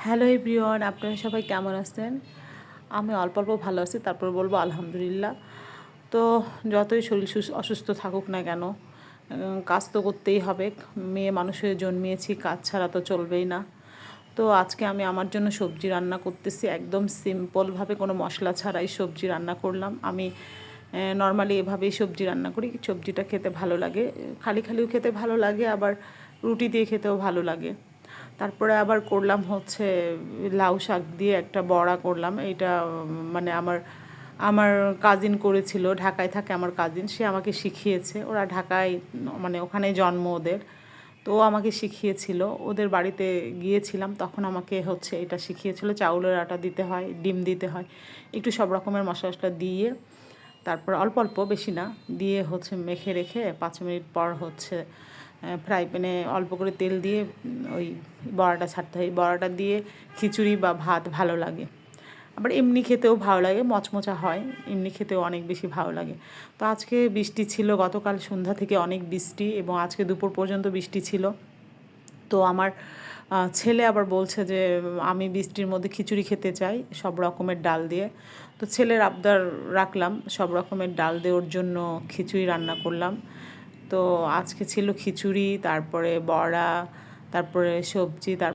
Hello everyone, আপনারা সবাই কেমন আছেন? আমি অল্প অল্প ভালো আছি, তারপর বলবো আলহামদুলিল্লাহ। তো যতই শরীর অসুস্থ থাকুক না কেন, কাজ তো করতেই হবে। মেয়ে মানুষের জন্মিয়েছি, কাজ ছাড়া তো চলবেই না। তো আজকে আমি আমার জন্য সবজি রান্না করতেছি, একদম সিম্পলভাবে, কোনো মশলা ছাড়াই সবজি রান্না করলাম। আমি নর্মালি এভাবেই সবজি রান্না করি। সবজিটা খেতে ভালো লাগে, খালি খালিও খেতে ভালো লাগে, আবার রুটি দিয়ে খেতেও ভালো লাগে। তারপরে আবার করলাম হচ্ছে লাউ শাক দিয়ে একটা বড়া করলাম। এইটা মানে আমার আমার কাজিন করেছিল, ঢাকায় থাকে আমার কাজিন, সে আমাকে শিখিয়েছে। ওরা ঢাকায়, মানে ওখানে জন্ম ওদের। তো ও আমাকে শিখিয়েছিল, ওদের বাড়িতে গিয়েছিলাম তখন আমাকে হচ্ছে এটা শিখিয়েছিল। চাউলের আটা দিতে হয়, ডিম দিতে হয়, একটু সব রকমের মশলা টশলা দিয়ে, তারপর অল্প অল্প, বেশি না, দিয়ে হচ্ছে মেখে রেখে 5 মিনিট পর হচ্ছে ফ্রাই প্যানে অল্প করে তেল দিয়ে ওই বড়াটা ছাড়তে হয়। বড়াটা দিয়ে খিচুড়ি বা ভাত ভালো লাগে, আবার এমনি খেতেও ভালো লাগে, মচমচা হয়, এমনি খেতেও অনেক বেশি ভালো লাগে। তো আজকে বৃষ্টি ছিল, গতকাল সন্ধ্যা থেকে অনেক বৃষ্টি, এবং আজকে দুপুর পর্যন্ত বৃষ্টি ছিল। তো আমার ছেলে আবার বলছে যে আমি বৃষ্টির মধ্যে খিচুড়ি খেতে চাই সব রকমের ডাল দিয়ে। তো ছেলের আবদার রাখলাম, সব রকমের ডাল দিয়ে ওর জন্য খিচুড়ি রান্না করলাম। তো আজকে ছিল খিচুড়ি, তারপরে বড়া, তারপরে সবজি,